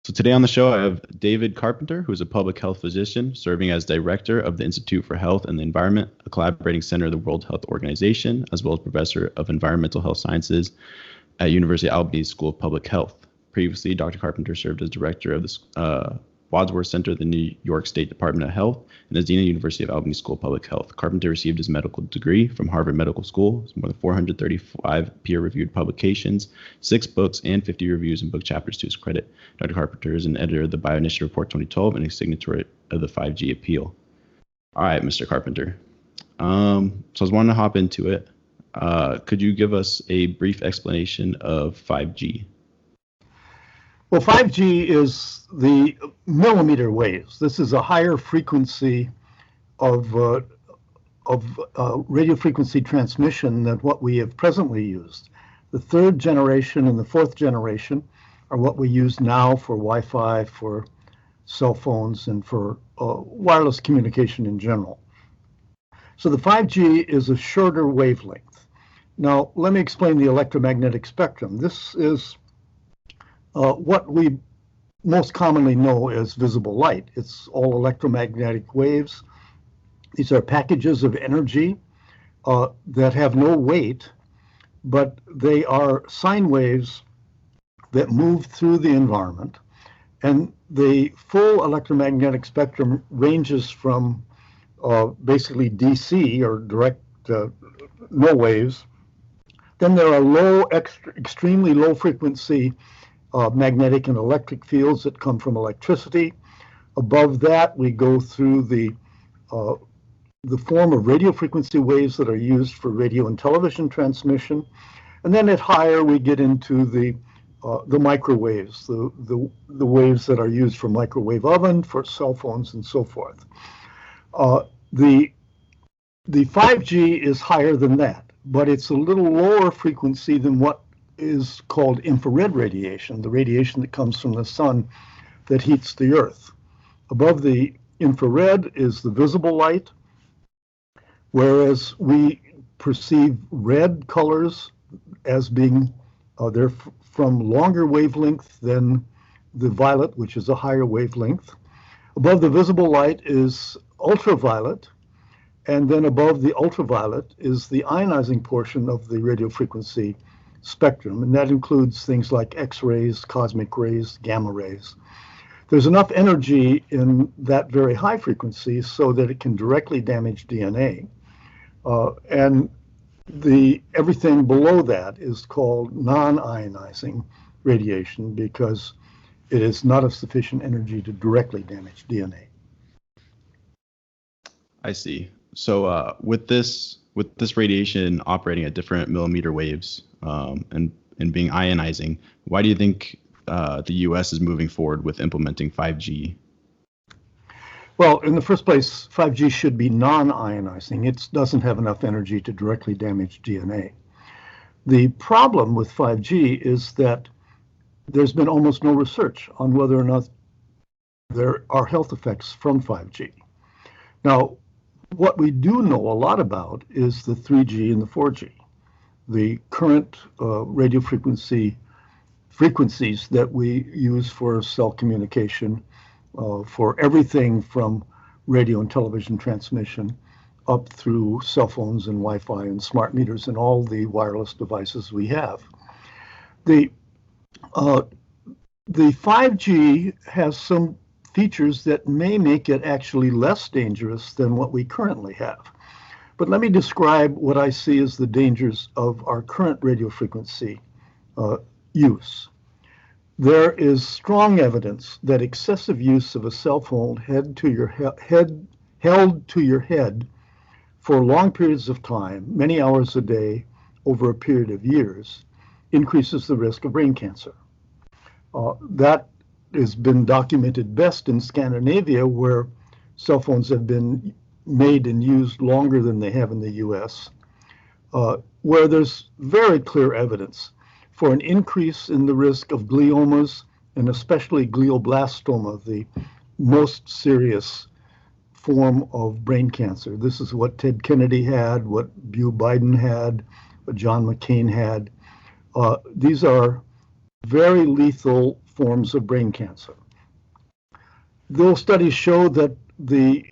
So today on the show, I have David Carpenter, who is a public health physician serving as director of the Institute for Health and the Environment, a collaborating center of the World Health Organization, as well as professor of environmental health sciences at University of Albany School of Public Health. Previously, Dr. Carpenter served as director of the Wadsworth Center of the New York State Department of Health and as dean of the University of Albany School of Public Health. Carpenter received his medical degree from Harvard Medical School, more than 435 peer-reviewed publications, 6 books, and 50 reviews and book chapters to his credit. Dr. Carpenter is an editor of the BioInitiative Report 2012 and a signatory of the 5G Appeal. All right, Mr. Carpenter. So I was wanting to hop into it. Could you give us a brief explanation of 5G? Well, 5G is the millimeter waves. This is a higher frequency of radio frequency transmission than what we have presently used. The third generation and the fourth generation are what we use now for Wi-Fi, for cell phones, and for wireless communication in general. So the 5G is a shorter wavelength. Now, let me explain the electromagnetic spectrum. This is what we most commonly know as visible light. It's all electromagnetic waves. These are packages of energy that have no weight, but they are sine waves that move through the environment. And the full electromagnetic spectrum ranges from basically DC, or direct no waves. Then there are extremely low frequency magnetic and electric fields that come from electricity. Above that, we go through the form of radio frequency waves that are used for radio and television transmission. And then at higher, we get into the microwaves, the waves that are used for microwave oven, for cell phones, and so forth. The 5G is higher than that, but it's a little lower frequency than what is called infrared radiation, the radiation that comes from the sun that heats the earth. Above the infrared is the visible light, whereas we perceive red colors as being they're from longer wavelength than the violet, which is a higher wavelength. Above the visible light is ultraviolet, and then above the ultraviolet is the ionizing portion of the radio frequency spectrum, and that includes things like X-rays, cosmic rays, gamma rays. There's enough energy in that very high frequency so that it can directly damage DNA. And everything below that is called non-ionizing radiation because it is not of sufficient energy to directly damage DNA. I see. So with this radiation operating at different millimeter waves and being ionizing, why do you think the U.S. is moving forward with implementing 5G? Well, in the first place, 5G should be non-ionizing. It doesn't have enough energy to directly damage DNA. The problem with 5G is that there's been almost no research on whether or not there are health effects from 5G. Now, what we do know a lot about is the 3G and the 4G. The current radio frequencies that we use for cell communication, for everything from radio and television transmission up through cell phones and Wi-Fi and smart meters and all the wireless devices we have. The 5G has some features that may make it actually less dangerous than what we currently have. But let me describe what I see as the dangers of our current radio frequency use. There is strong evidence that excessive use of a cell phone held to your head for long periods of time, many hours a day, over a period of years, increases the risk of brain cancer. That has been documented best in Scandinavia, where cell phones have been made and used longer than they have in the US, where there's very clear evidence for an increase in the risk of gliomas, and especially glioblastoma, the most serious form of brain cancer. This is what Ted Kennedy had, what Beau Biden had, what John McCain had. These are very lethal forms of brain cancer. Those studies show that the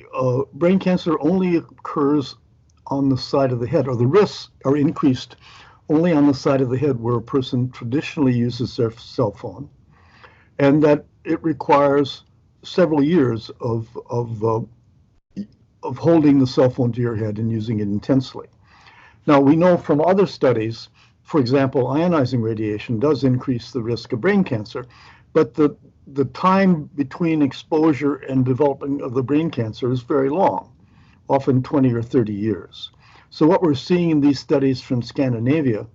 brain cancer only occurs on the side of the head, or the risks are increased only on the side of the head where a person traditionally uses their cell phone, and that it requires several years of holding the cell phone to your head and using it intensely. Now, we know from other studies, for example, ionizing radiation does increase the risk of brain cancer, but the time between exposure and development of the brain cancer is very long, often 20 or 30 years. So what we're seeing in these studies from Scandinavia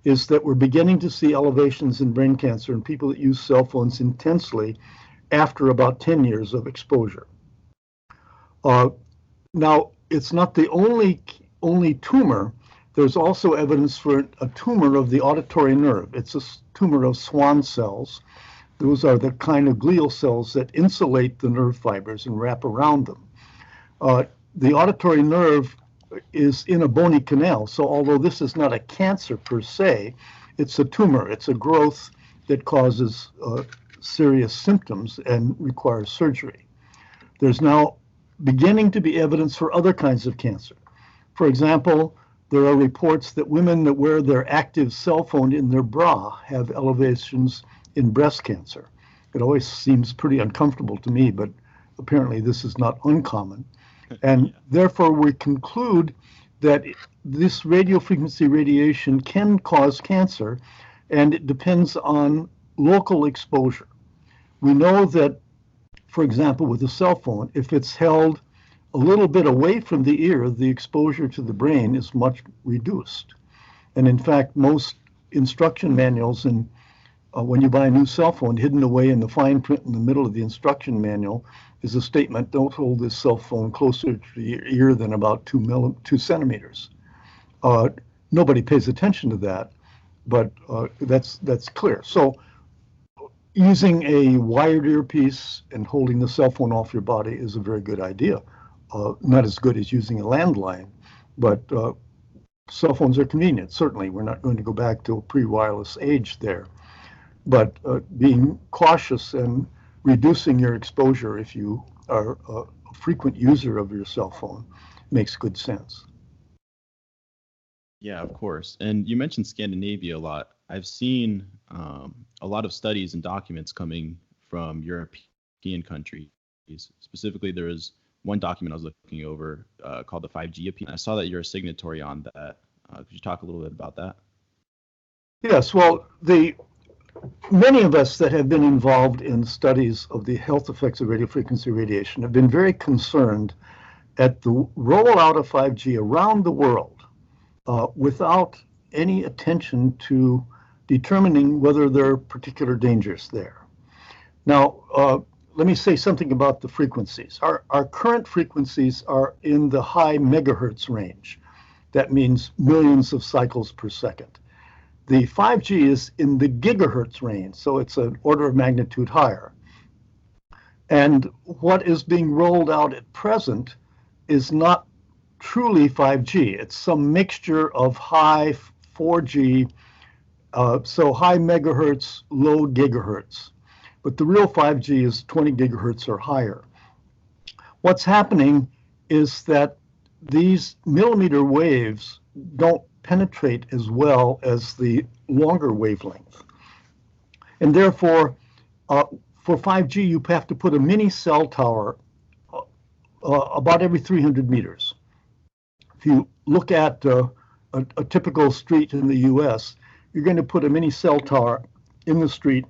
is that we're beginning to see elevations in brain cancer in people that use cell phones intensely after about 10 years of exposure. Now, it's not the only tumor. There's also evidence for a tumor of the auditory nerve. It's a tumor of Schwann cells. Those are the kind of glial cells that insulate the nerve fibers and wrap around them. The auditory nerve is in a bony canal, so although this is not a cancer per se, it's a tumor. It's a growth that causes serious symptoms and requires surgery. There's now beginning to be evidence for other kinds of cancer. For example, there are reports that women that wear their active cell phone in their bra have elevations in breast cancer. It always seems pretty uncomfortable to me, but apparently this is not uncommon. And therefore, we conclude that this radiofrequency radiation can cause cancer, and it depends on local exposure. We know that, for example, with a cell phone, if it's held a little bit away from the ear, the exposure to the brain is much reduced. And in fact, most instruction manuals, and when you buy a new cell phone, hidden away in the fine print in the middle of the instruction manual is a statement: don't hold this cell phone closer to your ear than about 2 centimeters. Nobody pays attention to that, but that's clear. So using a wired earpiece and holding the cell phone off your body is a very good idea. Not as good as using a landline, but cell phones are convenient. Certainly, we're not going to go back to a pre-wireless age there. But being cautious and reducing your exposure if you are a frequent user of your cell phone makes good sense. Yeah, of course. And you mentioned Scandinavia a lot. I've seen a lot of studies and documents coming from European countries. Specifically, there is one document I was looking over called the 5G Appeal. I saw that you're a signatory on that. Could you talk a little bit about that? Yes, well, many of us that have been involved in studies of the health effects of radiofrequency radiation have been very concerned at the rollout of 5G around the world without any attention to determining whether there are particular dangers there. Now, let me say something about the frequencies. Our current frequencies are in the high megahertz range. That means millions of cycles per second. The 5G is in the gigahertz range, so it's an order of magnitude higher. And what is being rolled out at present is not truly 5G. It's some mixture of high 4G, so high megahertz, low gigahertz. But the real 5G is 20 gigahertz or higher. What's happening is that these millimeter waves don't penetrate as well as the longer wavelength. And therefore, for 5G, you have to put a mini cell tower about every 300 meters. If you look at a typical street in the US, you're going to put a mini cell tower in the street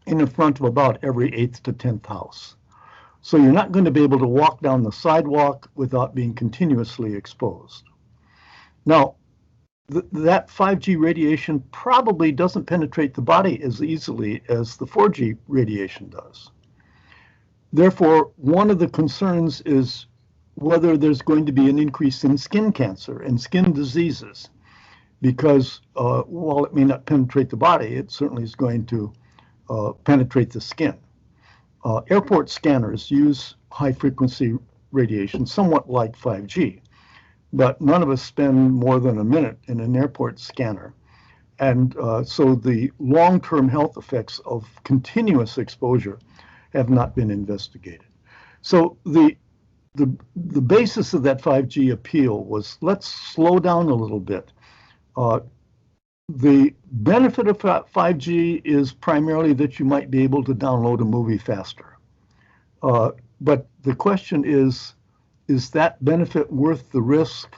in the front of about every 8th to 10th house. So you're not going to be able to walk down the sidewalk without being continuously exposed. Now, that 5G radiation probably doesn't penetrate the body as easily as the 4G radiation does. Therefore, one of the concerns is whether there's going to be an increase in skin cancer and skin diseases, because while it may not penetrate the body, it certainly is going to penetrate the skin. Airport scanners use high-frequency radiation, somewhat like 5G, but none of us spend more than a minute in an airport scanner. And so the long-term health effects of continuous exposure have not been investigated. So the basis of that 5G appeal was, let's slow down a little bit. The benefit of 5G is primarily that you might be able to download a movie faster. But the question is that benefit worth the risk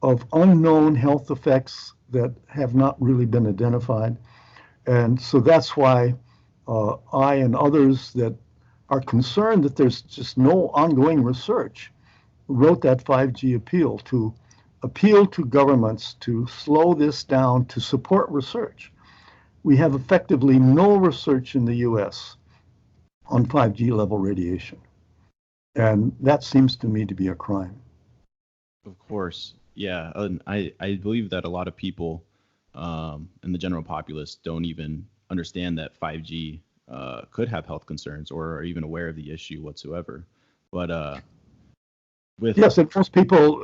of unknown health effects that have not really been identified? And so that's why I and others that are concerned that there's just no ongoing research wrote that 5G appeal to appeal to governments to slow this down, to support research. We have effectively no research in the US on 5G level radiation. And that seems to me to be a crime. Of course. Yeah. And I believe that a lot of people in the general populace don't even understand that 5G could have health concerns or are even aware of the issue whatsoever. But yes, and most people,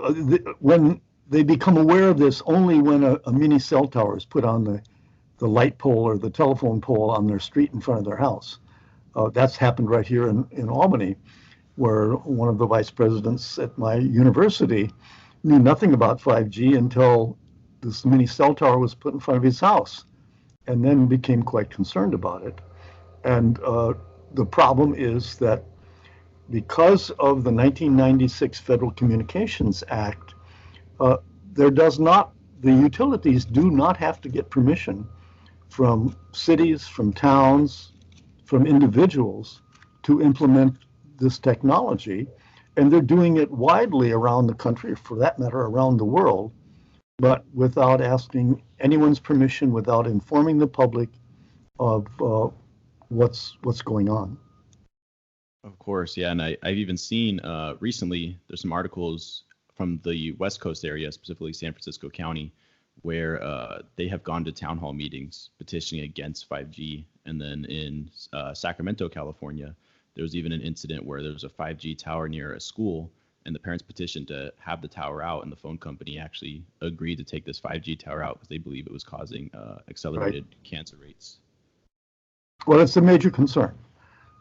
when they become aware of this only when a mini cell tower is put on the light pole or the telephone pole on their street in front of their house. That's happened right here in Albany, where one of the vice presidents at my university knew nothing about 5G until this mini cell tower was put in front of his house, and then became quite concerned about it. And the problem is that because of the 1996 Federal Communications Act, the utilities do not have to get permission from cities, from towns, from individuals to implement this technology. And they're doing it widely around the country, for that matter, around the world, but without asking anyone's permission, without informing the public of what's going on. Of course, yeah, and I've even seen recently there's some articles from the West Coast area, specifically San Francisco County, where they have gone to town hall meetings petitioning against 5G. And then in Sacramento, California, there was even an incident where there was a 5G tower near a school, and the parents petitioned to have the tower out, and the phone company actually agreed to take this 5G tower out because they believe it was causing accelerated cancer rates. Well, it's a major concern.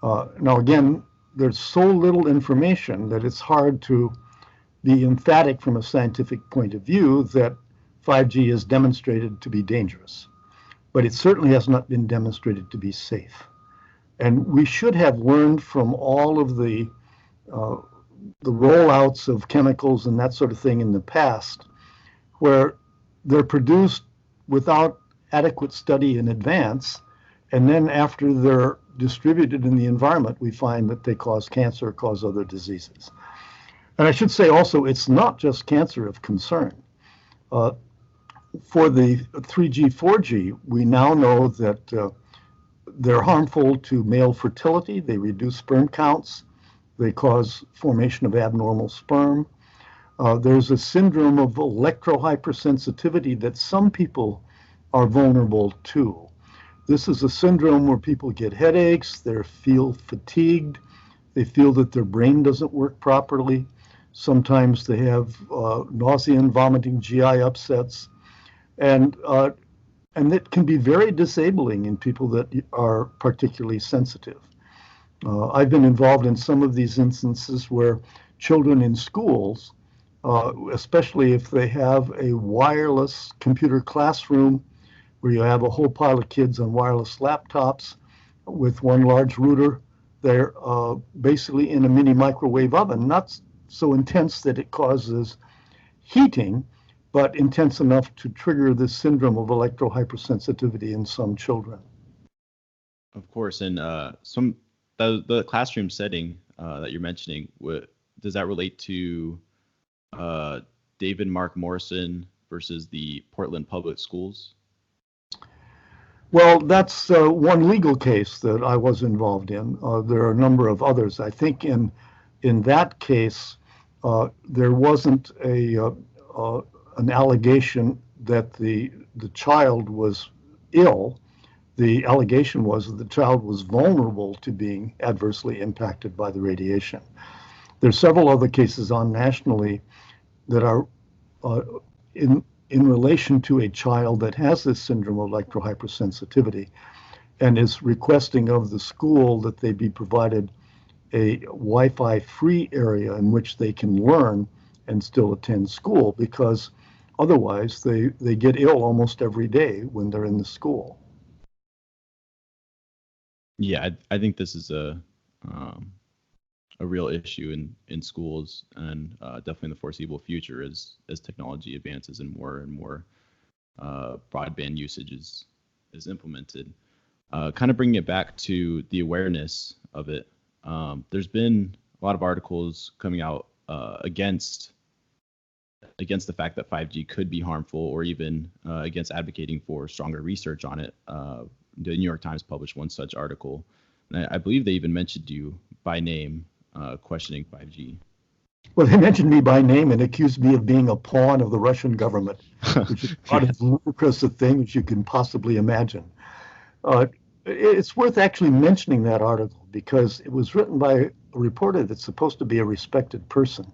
Now, again, there's so little information that it's hard to be emphatic from a scientific point of view that 5G is demonstrated to be dangerous. But it certainly has not been demonstrated to be safe. And we should have learned from all of the rollouts of chemicals and that sort of thing in the past, where they're produced without adequate study in advance, and then after they're distributed in the environment, we find that they cause cancer, cause other diseases. And I should say also, it's not just cancer of concern. For the 3G, 4G, we now know that they're harmful to male fertility. They reduce sperm counts. They cause formation of abnormal sperm. There's a syndrome of electrohypersensitivity that some people are vulnerable to. This is a syndrome where people get headaches, they feel fatigued, they feel that their brain doesn't work properly. Sometimes they have nausea and vomiting, GI upsets, and it can be very disabling in people that are particularly sensitive. I've been involved in some of these instances where children in schools, especially if they have a wireless computer classroom where you have a whole pile of kids on wireless laptops with one large router, they're basically in a mini microwave oven, not so intense that it causes heating, but intense enough to trigger the syndrome of electrohypersensitivity in some children. Of course, and the classroom setting that you're mentioning, does that relate to David Mark Morrison versus the Portland Public Schools? Well, that's one legal case that I was involved in. There are a number of others. I think in that case, there wasn't an allegation that the child was ill. The allegation was that the child was vulnerable to being adversely impacted by the radiation. There's several other cases on nationally that are in relation to a child that has this syndrome of electrohypersensitivity and is requesting of the school that they be provided a Wi-Fi free area in which they can learn and still attend school, because otherwise they get ill almost every day when they're in the school. Yeah, I think this is a real issue in schools, and definitely in the foreseeable future as technology advances and more broadband usage is implemented. Kind of bringing it back to the awareness of it, there's been a lot of articles coming out against the fact that 5G could be harmful, or even against advocating for stronger research on it. The New York Times published one such article, and I believe they even mentioned you by name, questioning 5G. Well, they mentioned me by name and accused me of being a pawn of the Russian government, which is about as ludicrous a thing as you can possibly imagine. It's worth actually mentioning that article because it was written by a reporter that's supposed to be a respected person.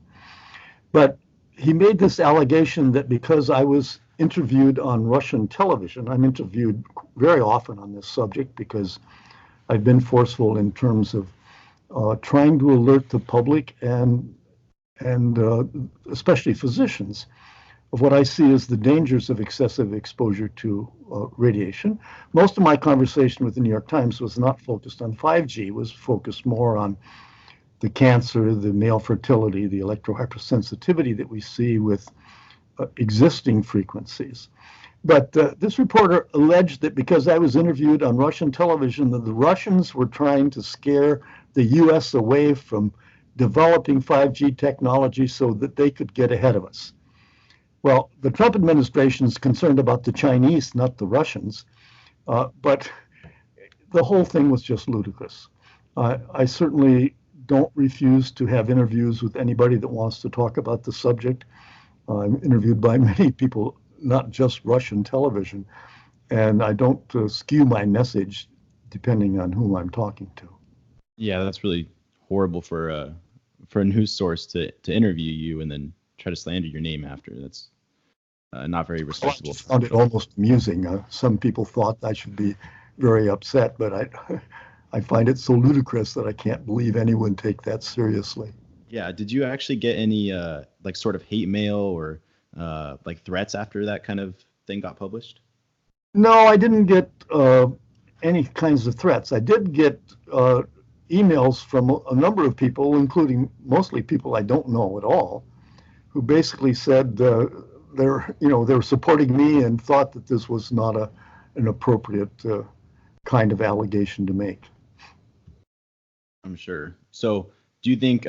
But he made this allegation that because I was interviewed on Russian television, I'm interviewed very often on this subject because I've been forceful in terms of trying to alert the public and especially physicians of what I see as the dangers of excessive exposure to radiation. Most of my conversation with the New York Times was not focused on 5G, was focused more on the cancer, the male fertility, the electrohypersensitivity that we see with existing frequencies. But this reporter alleged that because I was interviewed on Russian television, that the Russians were trying to scare the U.S. away from developing 5G technology so that they could get ahead of us. Well, the Trump administration is concerned about the Chinese, not the Russians, but the whole thing was just ludicrous. I certainly don't refuse to have interviews with anybody that wants to talk about the subject. I'm interviewed by many people, not just Russian television, and I don't skew my message depending on whom I'm talking to. Yeah, that's really horrible for a news source to interview you and then try to slander your name after. That's not very respectable. I found it almost amusing. Some people thought I should be very upset, but I find it so ludicrous that I can't believe anyone take that seriously. Yeah. Did you actually get any like sort of hate mail or like threats after that kind of thing got published? No, I didn't get any kinds of threats. I did get emails from a number of people, including mostly people I don't know at all, who basically said they're supporting me and thought that this was not an appropriate kind of allegation to make. I'm sure. So do you think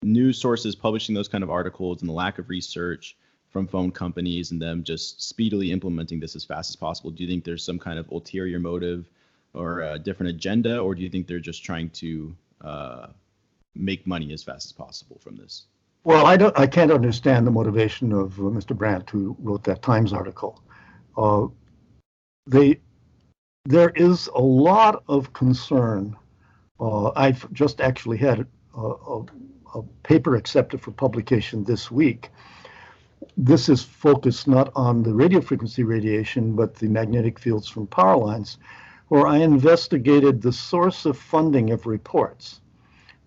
news sources publishing those kind of articles and the lack of research from phone companies and them just speedily implementing this as fast as possible, do you think there's some kind of ulterior motive or a different agenda, or do you think they're just trying to make money as fast as possible from this? Well, I can't understand the motivation of Mr. Brandt, who wrote that Times article. There is a lot of concern. I've just actually had a paper accepted for publication this week. This is focused not on the radio frequency radiation, but the magnetic fields from power lines, where I investigated the source of funding of reports.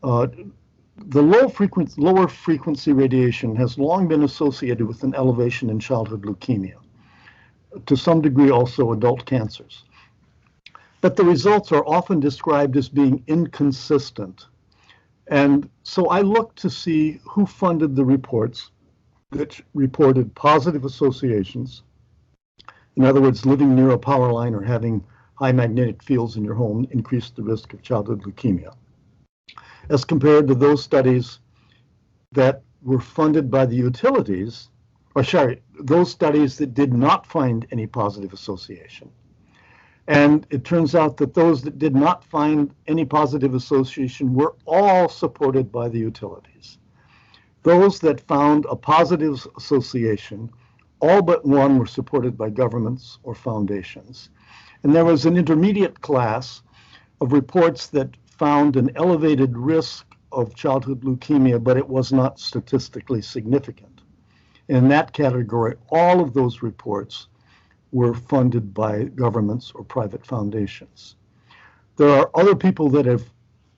The lower frequency radiation has long been associated with an elevation in childhood leukemia, to some degree also adult cancers. But the results are often described as being inconsistent. And so I looked to see who funded the reports that reported positive associations. In other words, living near a power line or having high magnetic fields in your home increased the risk of childhood leukemia, as compared to those studies that were funded by the utilities, those studies that did not find any positive association. And it turns out that those that did not find any positive association were all supported by the utilities. Those that found a positive association, all but one, were supported by governments or foundations. And there was an intermediate class of reports that found an elevated risk of childhood leukemia, but it was not statistically significant. In that category, all of those reports were funded by governments or private foundations. There are other people that have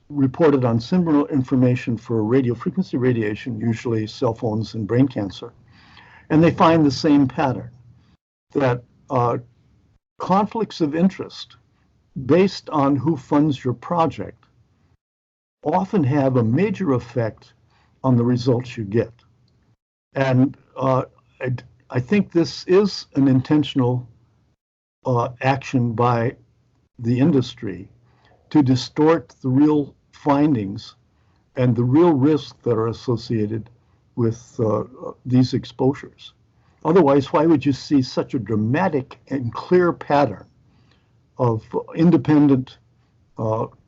reported on similar information for radiofrequency radiation, usually cell phones and brain cancer, and they find the same pattern, that conflicts of interest based on who funds your project often have a major effect on the results you get. And I think this is an intentional action by the industry to distort the real findings and the real risks that are associated with these exposures. Otherwise, why would you see such a dramatic and clear pattern of independent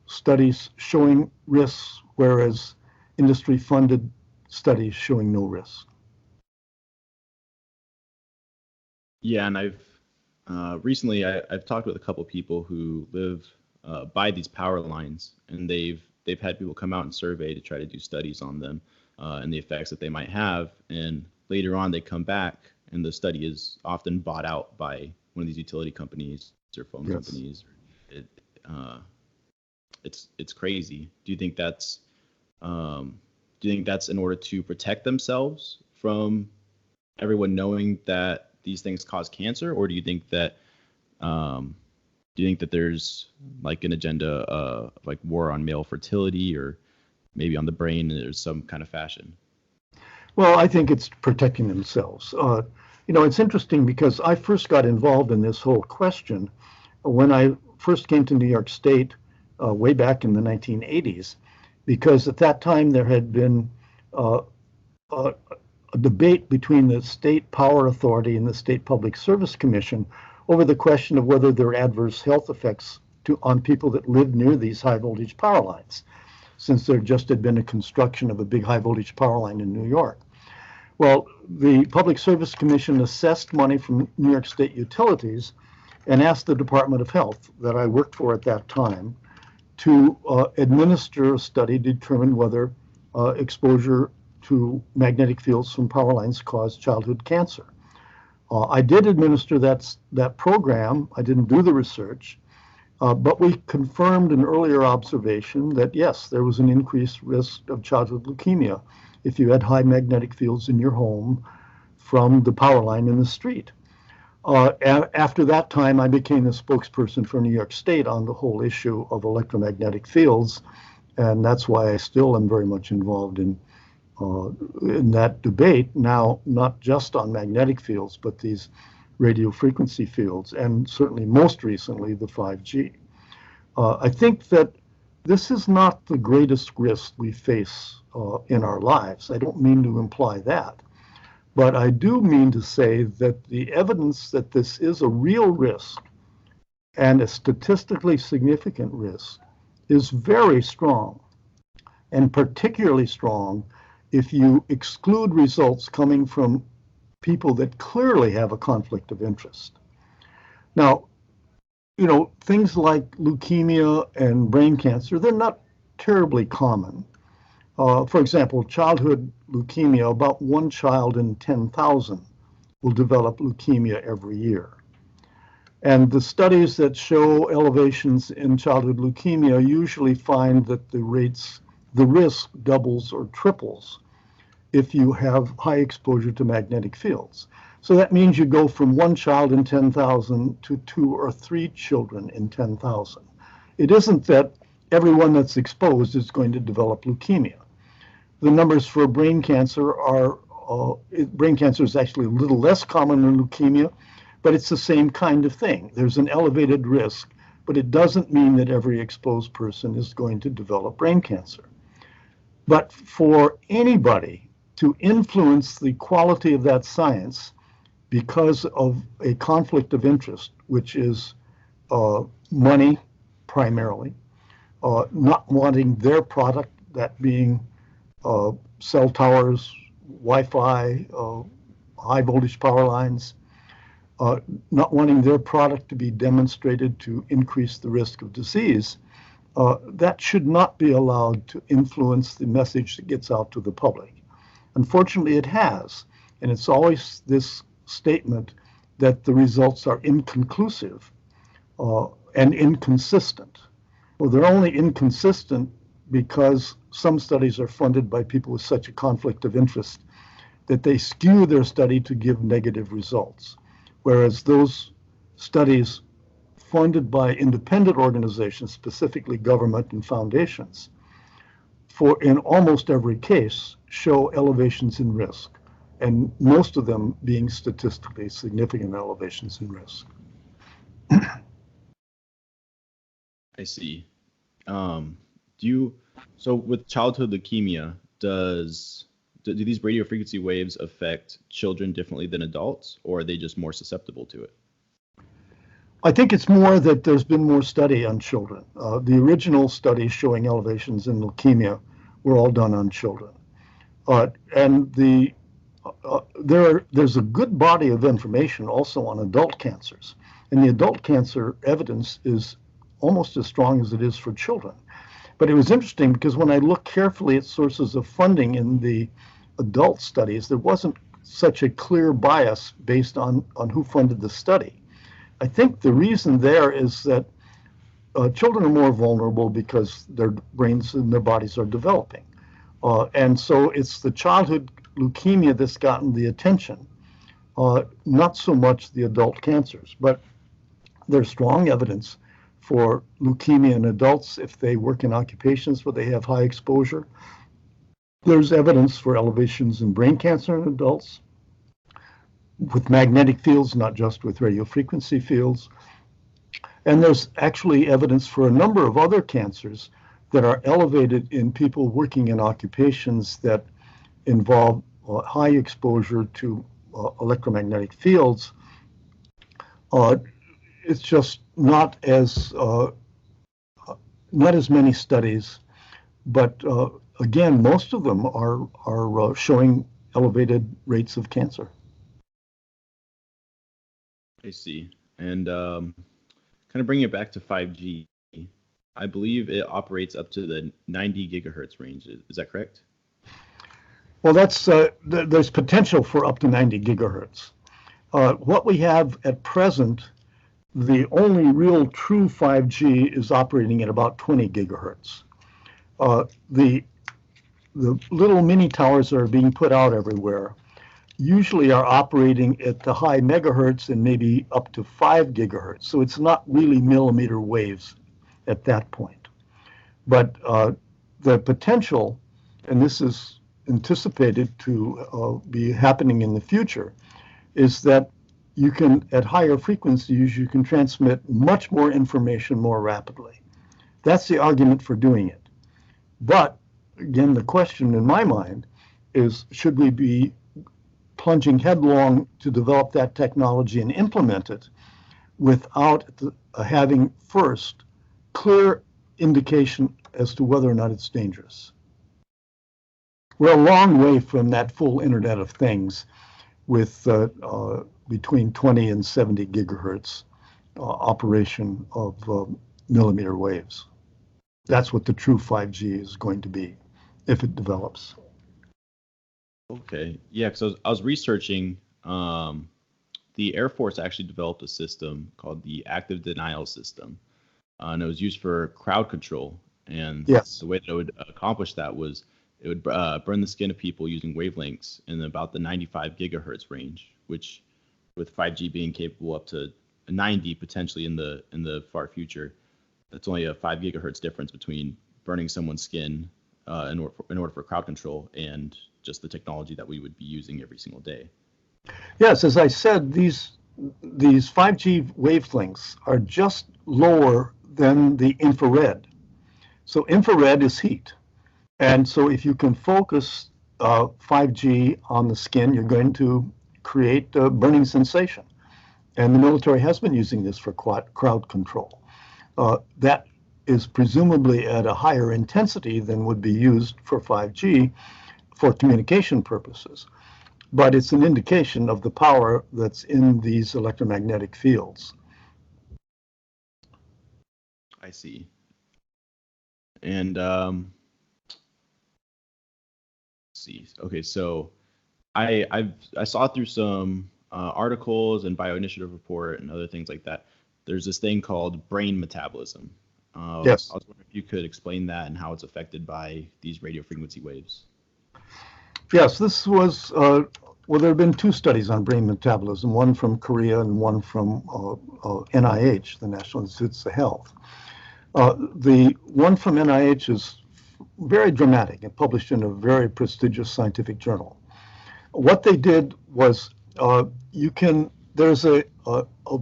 studies showing risks, whereas industry-funded studies showing no risk? Yeah, and I've recently I've talked with a couple people who live by these power lines, and they've had people come out and survey to try to do studies on them and the effects that they might have. And later on, they come back, and the study is often bought out by one of these utility companies or phone companies. It's crazy. Do you think that's in order to protect themselves from everyone knowing that these things cause cancer, or do you think that there's like an agenda like war on male fertility, or maybe on the brain in some kind of fashion? Well, I think it's protecting themselves. It's interesting because I first got involved in this whole question when I first came to New York State way back in the 1980s, because at that time there had been a debate between the State Power Authority and the State Public Service Commission over the question of whether there are adverse health effects on people that live near these high voltage power lines, since there just had been a construction of a big high voltage power line in New York. Well, the Public Service Commission assessed money from New York State utilities and asked the Department of Health that I worked for at that time to administer a study to determine whether exposure to magnetic fields from power lines caused childhood cancer. I did administer that program. I didn't do the research, but we confirmed an earlier observation that yes, there was an increased risk of childhood leukemia if you had high magnetic fields in your home from the power line in the street. After that time, I became the spokesperson for New York State on the whole issue of electromagnetic fields, and that's why I still am very much involved in that debate now, not just on magnetic fields, but these radio frequency fields, and certainly most recently the 5G. I think that this is not the greatest risk we face in our lives. I don't mean to imply that, but I do mean to say that the evidence that this is a real risk and a statistically significant risk is very strong, and particularly strong if you exclude results coming from people that clearly have a conflict of interest. Now, things like leukemia and brain cancer, they're not terribly common. For example, childhood leukemia, about one child in 10,000 will develop leukemia every year. And the studies that show elevations in childhood leukemia usually find that the risk doubles or triples if you have high exposure to magnetic fields. So that means you go from one child in 10,000 to 2 or 3 children in 10,000. It isn't that everyone that's exposed is going to develop leukemia. The numbers for brain cancer is actually a little less common than leukemia, but it's the same kind of thing. There's an elevated risk, but it doesn't mean that every exposed person is going to develop brain cancer. But for anybody to influence the quality of that science because of a conflict of interest, which is money primarily, not wanting their product, that being cell towers, Wi-Fi, high voltage power lines, not wanting their product to be demonstrated to increase the risk of disease, that should not be allowed to influence the message that gets out to the public. Unfortunately, it has. And it's always this statement that the results are inconclusive and inconsistent. Well, they're only inconsistent because some studies are funded by people with such a conflict of interest that they skew their study to give negative results. Whereas those studies funded by independent organizations, specifically government and foundations, for in almost every case show elevations in risk, and most of them being statistically significant elevations in risk. I see. So with childhood leukemia, do these radio frequency waves affect children differently than adults, or are they just more susceptible to it? I think it's more that there's been more study on children. The original studies showing elevations in leukemia were all done on children. And there's a good body of information also on adult cancers. And the adult cancer evidence is almost as strong as it is for children. But it was interesting because when I looked carefully at sources of funding in the adult studies, there wasn't such a clear bias based on who funded the study. I think the reason there is that children are more vulnerable because their brains and their bodies are developing. And so it's the childhood leukemia that's gotten the attention, not so much the adult cancers. But there's strong evidence for leukemia in adults if they work in occupations where they have high exposure. There's evidence for elevations in brain cancer in adults with magnetic fields, not just with radio frequency fields. And there's actually evidence for a number of other cancers that are elevated in people working in occupations that involve high exposure to electromagnetic fields. It's just not as many studies, but again, most of them are showing elevated rates of cancer. I see. And kind of bringing it back to 5G, I believe it operates up to the 90 gigahertz range. Is that correct? Well, there's potential for up to 90 gigahertz. What we have at present, the only real true 5G is operating at about 20 gigahertz. The little mini towers that are being put out everywhere usually are operating at the high megahertz and maybe up to 5 gigahertz. So it's not really millimeter waves at that point. But the potential, and this is anticipated to be happening in the future, is that you can, at higher frequencies, you can transmit much more information more rapidly. That's the argument for doing it. But again, the question in my mind is, should we be plunging headlong to develop that technology and implement it without having first clear indication as to whether or not it's dangerous? We're a long way from that full Internet of Things with between 20 and 70 gigahertz operation of millimeter waves. That's what the true 5G is going to be if it develops. Okay, yeah, because I was researching, the Air Force actually developed a system called the active denial system, and it was used for crowd control. And yes, the way that it would accomplish that was it would burn the skin of people using wavelengths in about the 95 gigahertz range, which with 5G being capable up to 90 potentially in the far future, that's only a 5 gigahertz difference between burning someone's skin in order for crowd control and just the technology that we would be using every single day. Yes, as I said, these 5G wavelengths are just lower than the infrared. So infrared is heat. And so if you can focus 5G on the skin, you're going to create a burning sensation. And the military has been using this for crowd control. That is presumably at a higher intensity than would be used for 5G for communication purposes. But it's an indication of the power that's in these electromagnetic fields. I see. And see. Okay, so I saw through some articles and bioinitiative report and other things like that. There's this thing called brain metabolism. Yes. I was wondering if you could explain that and how it's affected by these radio frequency waves. Yes, this was, well, there have been two studies on brain metabolism, one from Korea and one from NIH, the National Institutes of Health. The one from NIH is very dramatic and published in a very prestigious scientific journal. What they did was there's a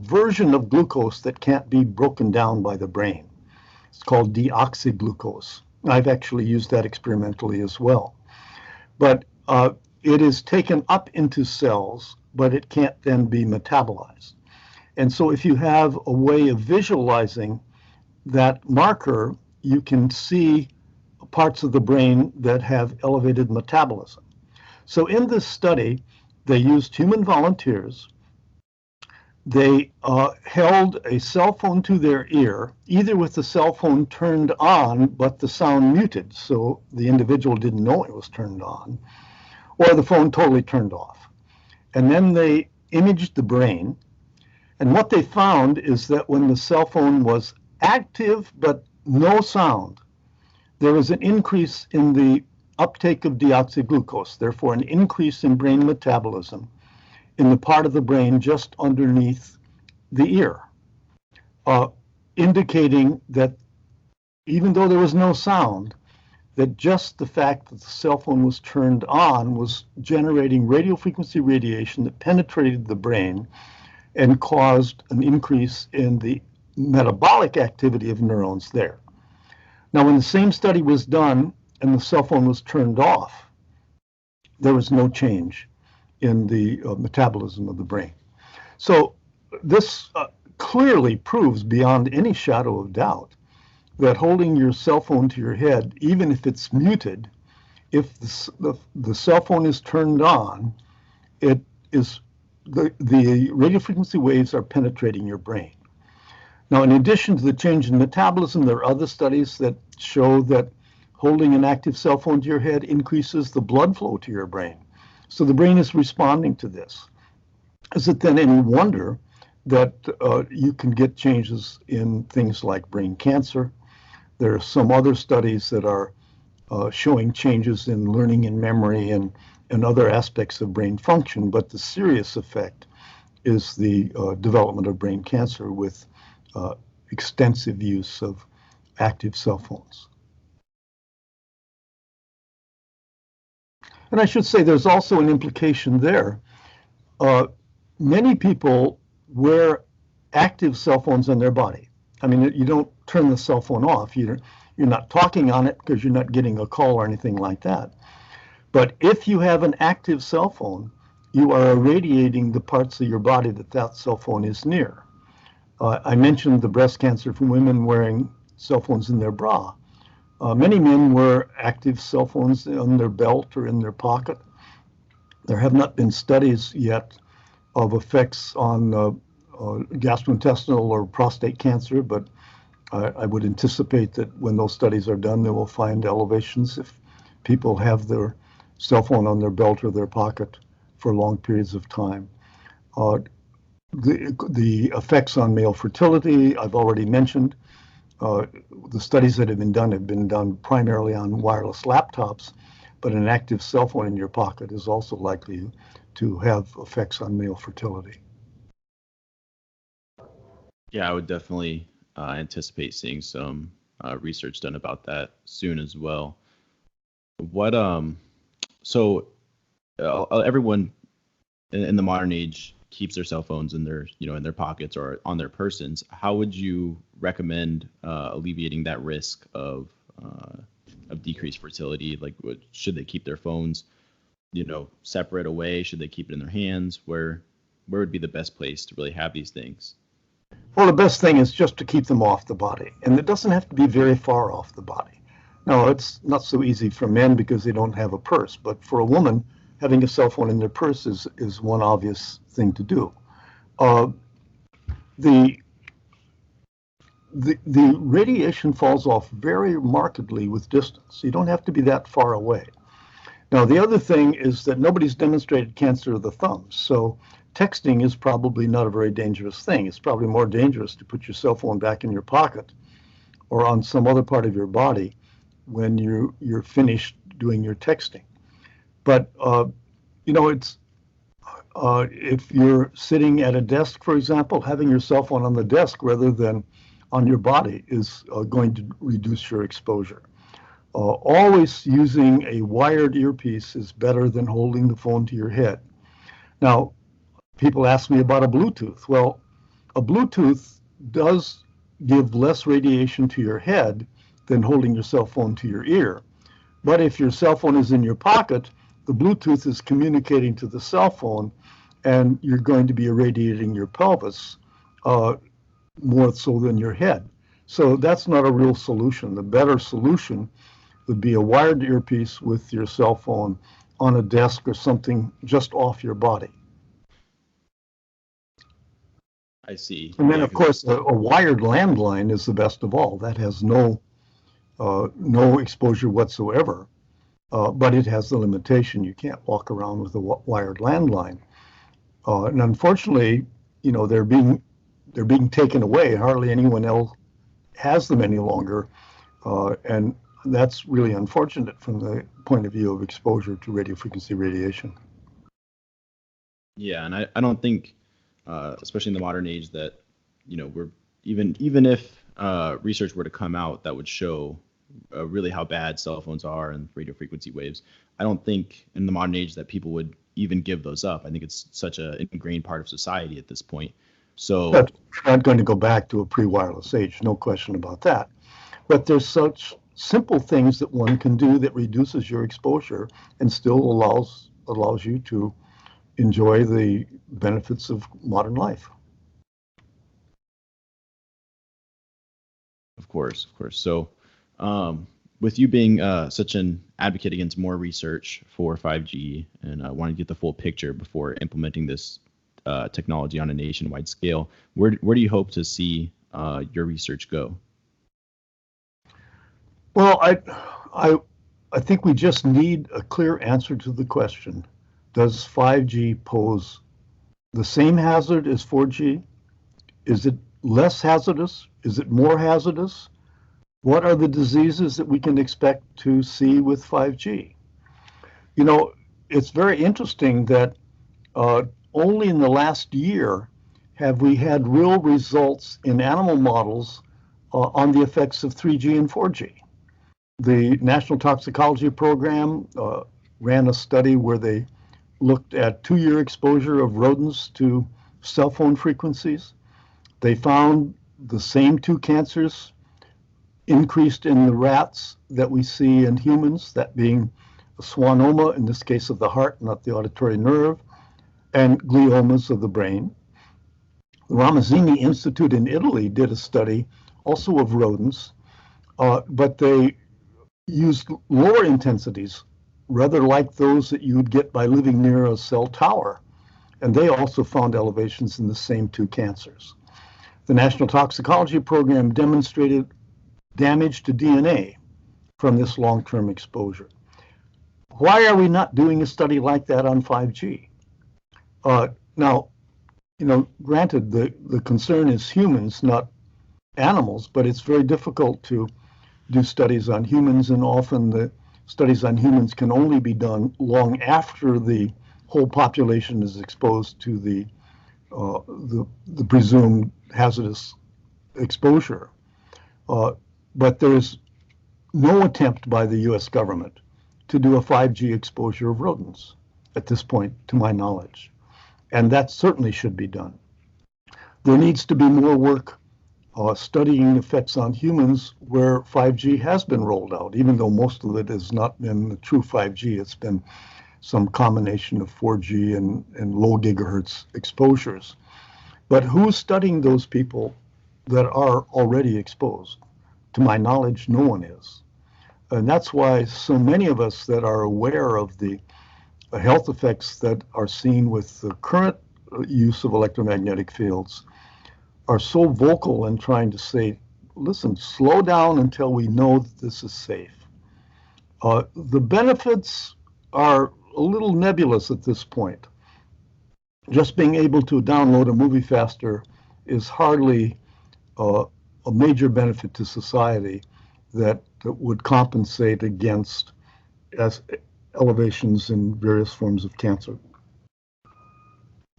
version of glucose that can't be broken down by the brain. It's called deoxyglucose. I've actually used that experimentally as well. But it is taken up into cells, but it can't then be metabolized. And so if you have a way of visualizing that marker, you can see parts of the brain that have elevated metabolism. So in this study, they used human volunteers. They held a cell phone to their ear, either with the cell phone turned on, but the sound muted, so the individual didn't know it was turned on, or the phone totally turned off. And then they imaged the brain. And what they found is that when the cell phone was active but no sound, there was an increase in the uptake of deoxyglucose, therefore an increase in brain metabolism in the part of the brain just underneath the ear, indicating that even though there was no sound, that just the fact that the cell phone was turned on was generating radio frequency radiation that penetrated the brain and caused an increase in the metabolic activity of neurons there. Now, when the same study was done and the cell phone was turned off, there was no change in the metabolism of the brain. So this clearly proves beyond any shadow of doubt that holding your cell phone to your head, even if it's muted, if the cell phone is turned on, it is the radio frequency waves are penetrating your brain. Now, in addition to the change in metabolism, there are other studies that show that holding an active cell phone to your head increases the blood flow to your brain. So the brain is responding to this. Is it then any wonder that you can get changes in things like brain cancer? There are some other studies that are showing changes in learning and memory and other aspects of brain function, but the serious effect is the development of brain cancer with extensive use of active cell phones. And I should say there's also an implication there. Many people wear active cell phones on their body. I mean, you don't turn the cell phone off. You're not talking on it because you're not getting a call or anything like that. But if you have an active cell phone, you are irradiating the parts of your body that cell phone is near. I mentioned the breast cancer from women wearing cell phones in their bra. Many men wear active cell phones on their belt or in their pocket. There have not been studies yet of effects on gastrointestinal or prostate cancer, but I would anticipate that when those studies are done, they will find elevations if people have their cell phone on their belt or their pocket for long periods of time. The effects on male fertility, I've already mentioned. The studies that have been done primarily on wireless laptops, but an active cell phone in your pocket is also likely to have effects on male fertility. Yeah, I would definitely anticipate seeing some research done about that soon as well. So everyone in the modern age keeps their cell phones in their pockets or on their persons. How would you recommend alleviating that risk of decreased fertility? Like, should they keep their phones, separate away? Should they keep it in their hands? Where would be the best place to really have these things? Well, the best thing is just to keep them off the body, and it doesn't have to be very far off the body. Now, it's not so easy for men because they don't have a purse, but for a woman, having a cell phone in their purse is one obvious thing to do. The radiation falls off very markedly with distance. You don't have to be that far away. Now, the other thing is that nobody's demonstrated cancer of the thumbs. So texting is probably not a very dangerous thing. It's probably more dangerous to put your cell phone back in your pocket or on some other part of your body when you're finished doing your texting. But it's if you're sitting at a desk, for example, having your cell phone on the desk rather than on your body is going to reduce your exposure. Always using a wired earpiece is better than holding the phone to your head. Now, people ask me about a Bluetooth. Well, a Bluetooth does give less radiation to your head than holding your cell phone to your ear. But if your cell phone is in your pocket, the Bluetooth is communicating to the cell phone, and you're going to be irradiating your pelvis more so than your head. So that's not a real solution. The better solution would be a wired earpiece with your cell phone on a desk or something just off your body. I see. And then, of course, a wired landline is the best of all. That has no exposure whatsoever, but it has the limitation. You can't walk around with a wired landline. And unfortunately, they're being taken away. Hardly anyone else has them any longer, and that's really unfortunate from the point of view of exposure to radiofrequency radiation. Yeah, and I don't think, especially in the modern age, that we're even if research were to come out that would show really how bad cell phones are and radio frequency waves, I don't think in the modern age that people would even give those up. I think it's such an ingrained part of society at this point. So we're not going to go back to a pre-wireless age, no question about that. But there's such simple things that one can do that reduces your exposure and still allows you to enjoy the benefits of modern life. Of course. So with you being such an advocate against more research for 5G and wanting to get the full picture before implementing this technology on a nationwide scale, where do you hope to see your research go? Well, I think we just need a clear answer to the question: does 5G pose the same hazard as 4G? Is it less hazardous? Is it more hazardous? What are the diseases that we can expect to see with 5G? It's very interesting that only in the last year have we had real results in animal models on the effects of 3G and 4G. The National Toxicology Program ran a study where they looked at 2-year exposure of rodents to cell phone frequencies. They found the same 2 cancers increased in the rats that we see in humans, that being a schwannoma, in this case of the heart, not the auditory nerve, and gliomas of the brain. The Ramazzini Institute in Italy did a study also of rodents, but they used lower intensities, rather like those that you would get by living near a cell tower. And they also found elevations in the same 2 cancers. The National Toxicology Program demonstrated damage to DNA from this long-term exposure. Why are we not doing a study like that on 5G? Now, granted, the concern is humans, not animals, but it's very difficult to do studies on humans, and often the studies on humans can only be done long after the whole population is exposed to the presumed hazardous exposure. But there is no attempt by the U.S. government to do a 5G exposure of rodents at this point, to my knowledge. And that certainly should be done. There needs to be more work studying effects on humans where 5G has been rolled out, even though most of it has not been the true 5G. It's been some combination of 4G and low gigahertz exposures. But who's studying those people that are already exposed? To my knowledge, no one is. And that's why so many of us that are aware of the health effects that are seen with the current use of electromagnetic fields are so vocal in trying to say, listen, slow down until we know that this is safe. The benefits are a little nebulous at this point. Just being able to download a movie faster is hardly a major benefit to society that would compensate against as elevations in various forms of cancer.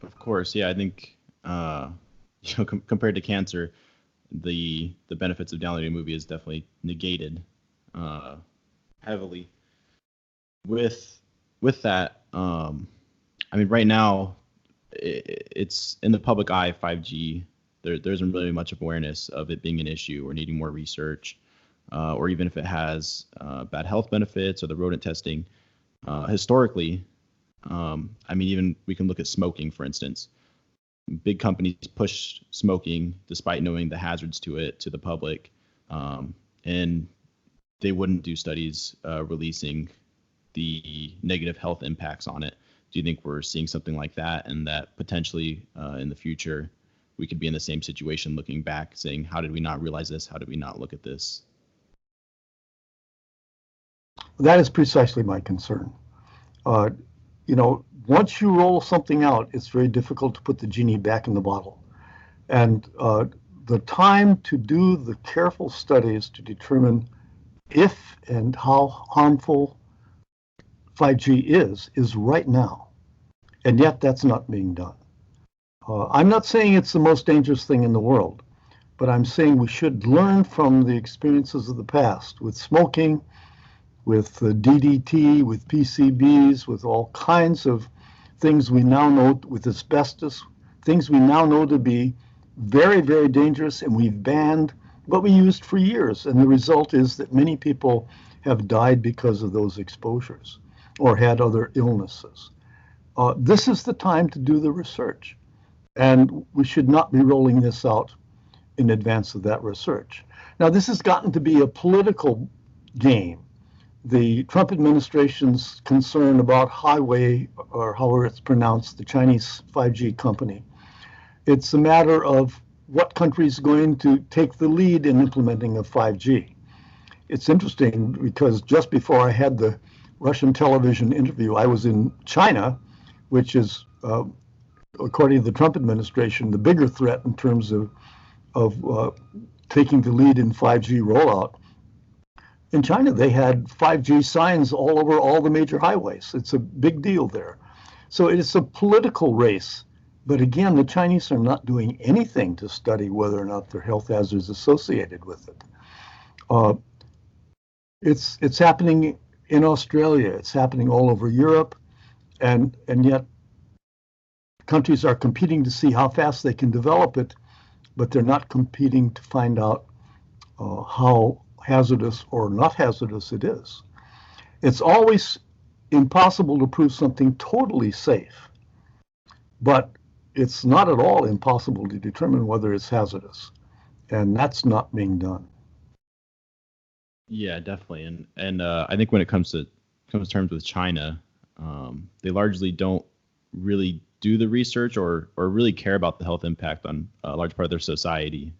Of course, yeah. I think compared to cancer, the benefits of downloading a movie is definitely negated heavily. With that, I mean, right now it's in the public eye. 5G. There isn't really much awareness of it being an issue or needing more research, or even if it has bad health benefits or the rodent testing. Historically, I mean, even we can look at smoking, for instance. Big companies push smoking despite knowing the hazards to it to the public, and they wouldn't do studies releasing the negative health impacts on it. Do you think we're seeing something like that, and that potentially in the future we could be in the same situation looking back saying, how did we not realize this? How did we not look at this? That is precisely my concern. Once you roll something out, it's very difficult to put the genie back in the bottle. And the time to do the careful studies to determine if and how harmful 5G is right now. And yet that's not being done. I'm not saying it's the most dangerous thing in the world, but I'm saying we should learn from the experiences of the past with smoking, with DDT, with PCBs, with all kinds of things we now know, with asbestos, things we now know to be very, very dangerous, and we've banned, but we used for years. And the result is that many people have died because of those exposures or had other illnesses. This is the time to do the research. And we should not be rolling this out in advance of that research. Now, this has gotten to be a political game. The Trump administration's concern about Huawei, or however it's pronounced, the Chinese 5G company. It's a matter of what country is going to take the lead in implementing a 5G. It's interesting because just before I had the Russian television interview, I was in China, which is, according to the Trump administration, the bigger threat in terms of taking the lead in 5G rollout. In China, they had 5G signs all over all the major highways. It's a big deal there. So it's a political race. But again, the Chinese are not doing anything to study whether or not there are health hazards associated with it. It's happening in Australia. It's happening all over Europe. And yet countries are competing to see how fast they can develop it, but they're not competing to find out how hazardous or not hazardous it is. It's always impossible to prove something totally safe, but it's not at all impossible to determine whether it's hazardous, and that's not being done. Yeah, definitely, and I think when it comes to terms with China, they largely don't really do the research or really care about the health impact on a large part of their society.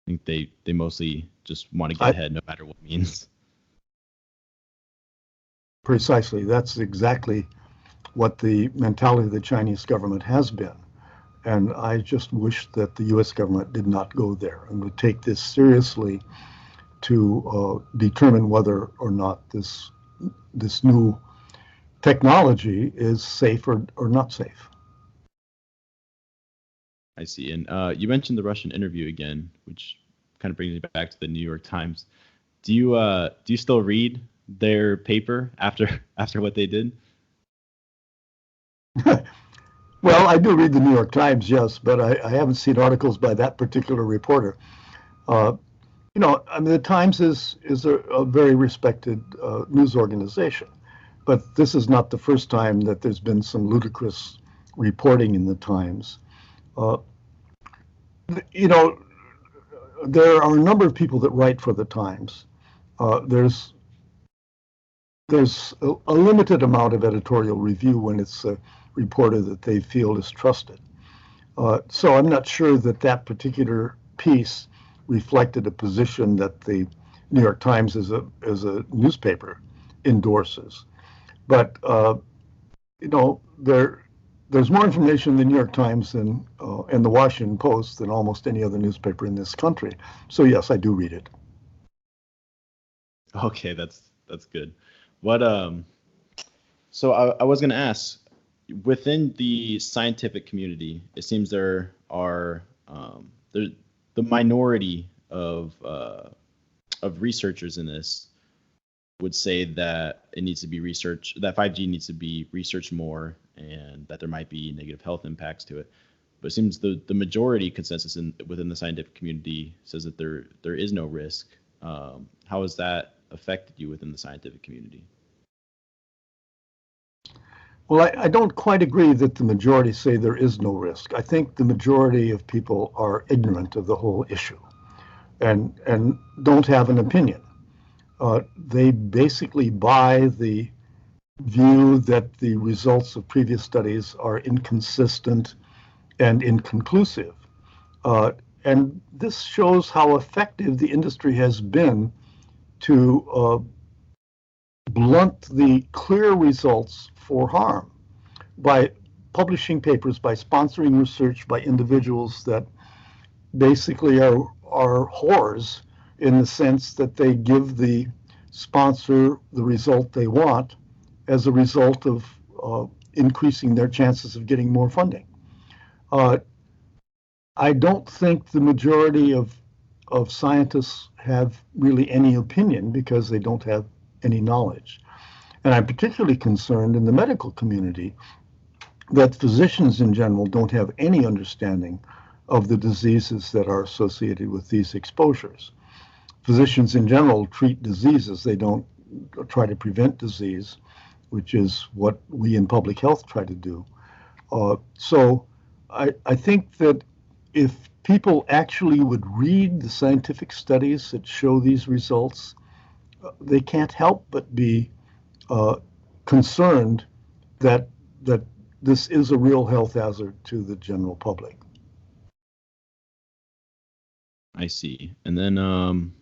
I think they mostly just want to get ahead no matter what it means. Precisely. That's exactly what the mentality of the Chinese government has been. And I just wish that the U.S. government did not go there and would take this seriously to determine whether or not this new technology is safe or not safe. I see. And you mentioned the Russian interview again, which kind of brings me back to the New York Times. Do you still read their paper after what they did? Well, I do read the New York Times, yes, but I haven't seen articles by that particular reporter. I mean, the Times is a very respected news organization, but this is not the first time that there's been some ludicrous reporting in the Times. There are a number of people that write for the Times. There's a limited amount of editorial review when it's a reporter that they feel is trusted. So I'm not sure that particular piece reflected a position that the New York Times as a newspaper endorses. But you know, there's more information in the New York Times and the Washington Post than almost any other newspaper in this country. So yes, I do read it. Okay, that's good. What so I was going to ask, within the scientific community, it seems there are the minority of researchers in this would say that it needs to be researched, that 5G needs to be researched more, and that there might be negative health impacts to it. But it seems the majority consensus within the scientific community says that there is no risk. How has that affected you within the scientific community? Well, I don't quite agree that the majority say there is no risk. I think the majority of people are ignorant of the whole issue and don't have an opinion. They basically buy the view that the results of previous studies are inconsistent and inconclusive. And this shows how effective the industry has been to blunt the clear results for harm by publishing papers, by sponsoring research by individuals that basically are whores in the sense that they give the sponsor the result they want as a result of increasing their chances of getting more funding. I don't think the majority of scientists have really any opinion because they don't have any knowledge. And I'm particularly concerned in the medical community that physicians in general don't have any understanding of the diseases that are associated with these exposures. Physicians in general treat diseases. They don't try to prevent disease, which is what we in public health try to do. So I think that if people actually would read the scientific studies that show these results, they can't help but be concerned that this is a real health hazard to the general public. I see. And then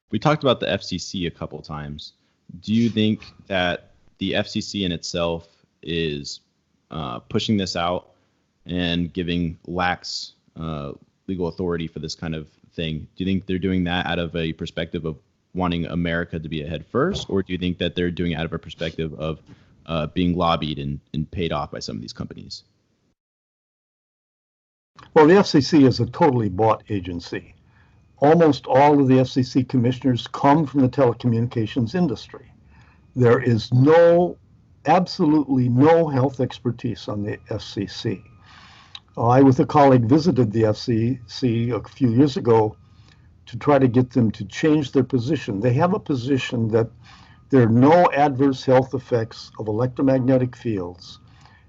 we talked about the FCC a couple times. Do you think that the FCC in itself is pushing this out and giving lax legal authority for this kind of thing? Do you think they're doing that out of a perspective of wanting America to be ahead first, or do you think that they're doing it out of a perspective of being lobbied and paid off by some of these companies? Well, the FCC is a totally bought agency. Almost all of the FCC commissioners come from the telecommunications industry. There is absolutely no health expertise on the FCC. I, with a colleague, visited the FCC a few years ago to try to get them to change their position. They have a position that there are no adverse health effects of electromagnetic fields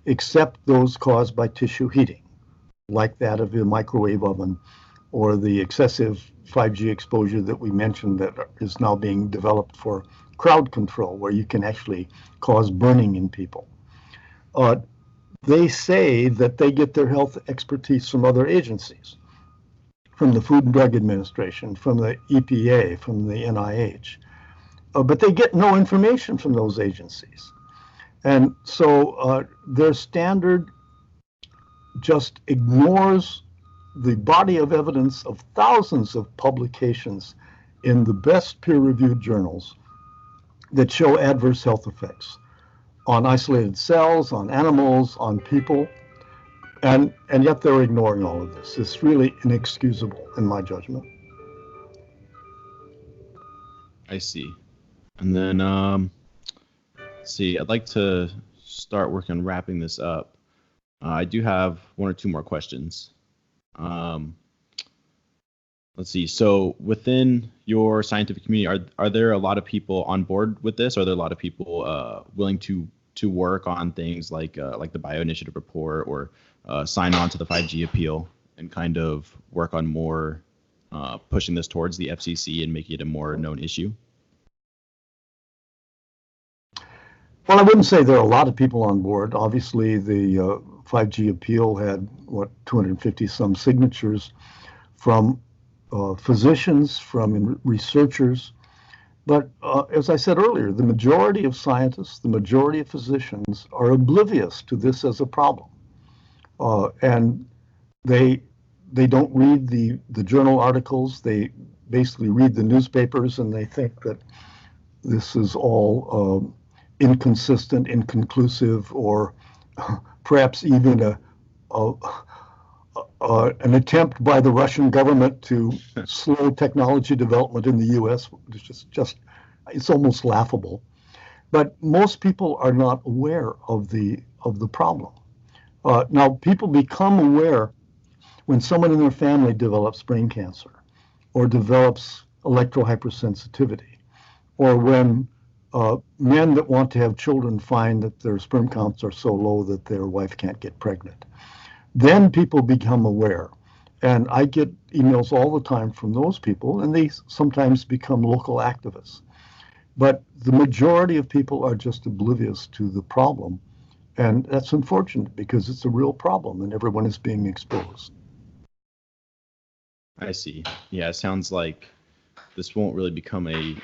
except those caused by tissue heating, like that of a microwave oven or the excessive 5G exposure that we mentioned that is now being developed for crowd control, where you can actually cause burning in people. They say that they get their health expertise from other agencies, from the Food and Drug Administration, from the EPA, from the NIH. But they get no information from those agencies. And so their standard just ignores the body of evidence of thousands of publications in the best peer-reviewed journals that show adverse health effects on isolated cells, on animals, on people, and yet they're ignoring all of this. It's really inexcusable in my judgment. I see. And then, let's see, I'd like to start working on wrapping this up. I do have one or two more questions. Let's see. So within your scientific community, are there a lot of people on board with this? Are there a lot of people willing to work on things like the bioinitiative report or sign on to the 5G appeal and kind of work on more pushing this towards the FCC and making it a more known issue? Well, I wouldn't say there are a lot of people on board. Obviously, the 5G appeal had, 250 some signatures from physicians, from researchers. But as I said earlier, the majority of scientists, the majority of physicians are oblivious to this as a problem. And they don't read the journal articles. They basically read the newspapers and they think that this is all inconsistent, inconclusive, or perhaps even an attempt by the Russian government to slow technology development in the U.S. It's almost laughable. But most people are not aware of the problem. Now, people become aware when someone in their family develops brain cancer or develops electrohypersensitivity, or when men that want to have children find that their sperm counts are so low that their wife can't get pregnant. Then people become aware. And I get emails all the time from those people, and they sometimes become local activists. But the majority of people are just oblivious to the problem. And that's unfortunate because it's a real problem and everyone is being exposed. I see. Yeah, it sounds like this won't really become a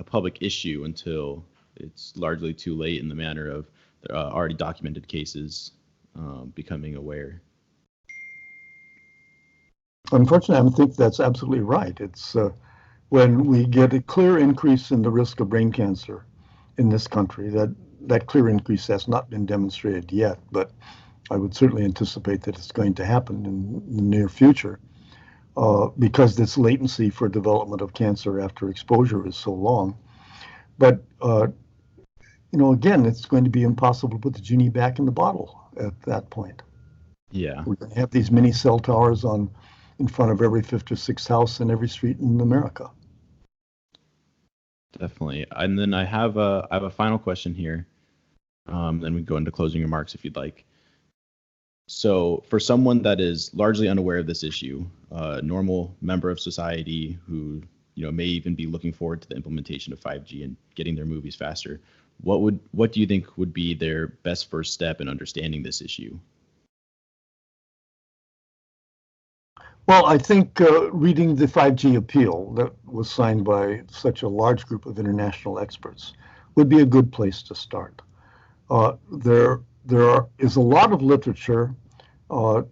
public issue until it's largely too late in the manner of already documented cases becoming aware. Unfortunately, I think that's absolutely right. It's when we get a clear increase in the risk of brain cancer in this country, that clear increase has not been demonstrated yet, but I would certainly anticipate that it's going to happen in the near future. Because this latency for development of cancer after exposure is so long. But, again, it's going to be impossible to put the genie back in the bottle at that point. Yeah. We're going to have these mini cell towers in front of every fifth or sixth house in every street in America. Definitely. And then I have a final question here. Then we go into closing remarks if you'd like. So for someone that is largely unaware of this issue, a normal member of society who may even be looking forward to the implementation of 5G and getting their movies faster, what do you think would be their best first step in understanding this issue? Well, I think reading the 5G appeal that was signed by such a large group of international experts would be a good place to start. There is a lot of literature. The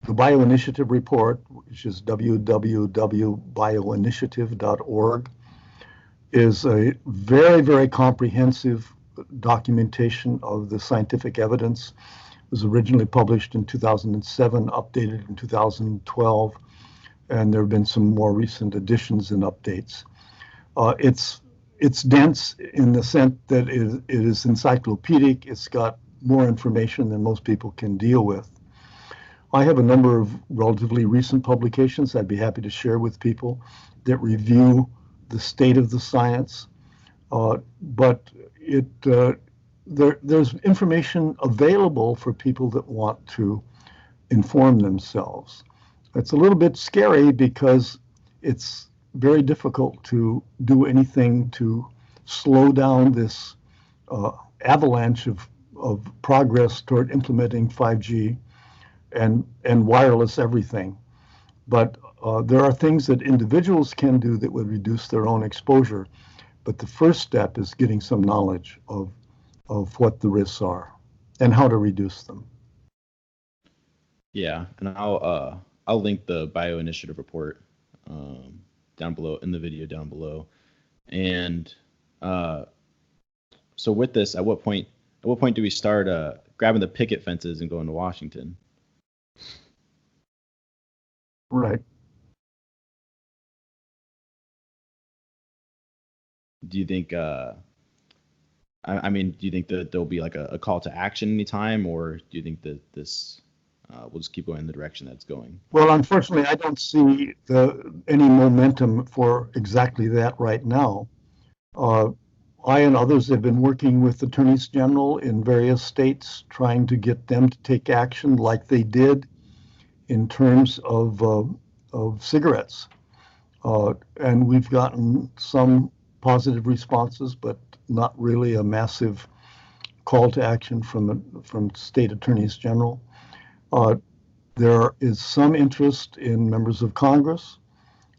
Bioinitiative report, which is www.bioinitiative.org, is a very, very comprehensive documentation of the scientific evidence. It was originally published in 2007, updated in 2012, and there have been some more recent additions and updates. It's dense in the sense that it is encyclopedic. It's got more information than most people can deal with. I have a number of relatively recent publications I'd be happy to share with people that review the state of the science, but there's information available for people that want to inform themselves. It's a little bit scary because it's very difficult to do anything to slow down this avalanche of progress toward implementing 5G and wireless everything. But there are things that individuals can do that would reduce their own exposure. But the first step is getting some knowledge of what the risks are and how to reduce them. Yeah, and I'll link the Bioinitiative report down below in the video down below. And so with this, at what point do we start grabbing the picket fences and going to Washington? Right. Do you think? I mean, do you think that there'll be like a call to action anytime, or do you think that this will just keep going in the direction that it's going? Well, unfortunately, I don't see any momentum for exactly that right now. I and others have been working with attorneys general in various states, trying to get them to take action like they did in terms of cigarettes. And we've gotten some positive responses, but not really a massive call to action from state attorneys general. There is some interest in members of Congress.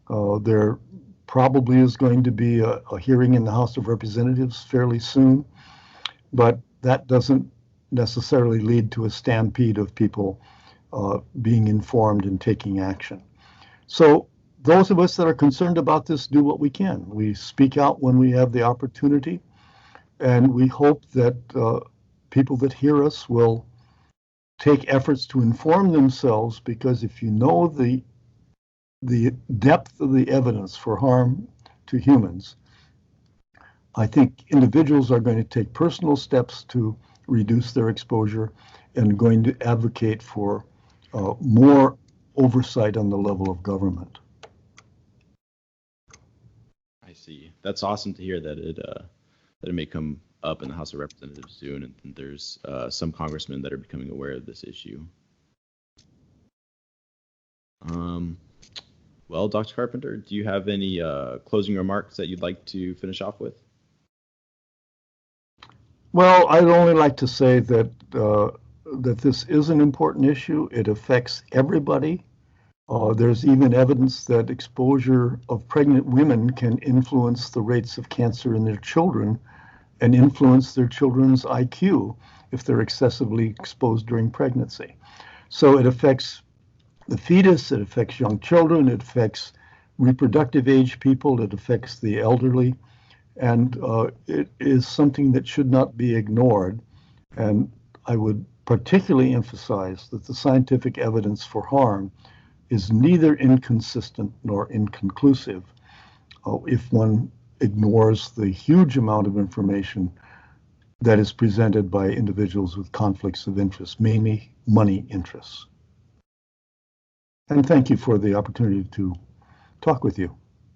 There probably is going to be a hearing in the House of Representatives fairly soon, but that doesn't necessarily lead to a stampede of people being informed and taking action. So those of us that are concerned about this do what we can. We speak out when we have the opportunity, and we hope that people that hear us will take efforts to inform themselves, because if you know the depth of the evidence for harm to humans, I think individuals are going to take personal steps to reduce their exposure and going to advocate for more oversight on the level of government. I see. That's awesome to hear that it may come up in the House of Representatives soon, and there's some congressmen that are becoming aware of this issue. Well, Dr. Carpenter, do you have any closing remarks that you'd like to finish off with? Well, I'd only like to say that that this is an important issue. It affects everybody. There's even evidence that exposure of pregnant women can influence the rates of cancer in their children and influence their children's IQ if they're excessively exposed during pregnancy. So it affects the fetus, it affects young children, it affects reproductive age people, it affects the elderly, and it is something that should not be ignored. And I would particularly emphasize that the scientific evidence for harm is neither inconsistent nor inconclusive if one ignores the huge amount of information that is presented by individuals with conflicts of interest, mainly money interests. And thank you for the opportunity to talk with you.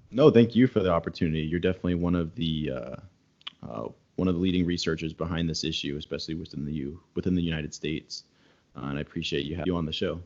No, thank you for the opportunity. You're definitely one of the leading researchers behind this issue, especially within the United States. And I appreciate you having you on the show.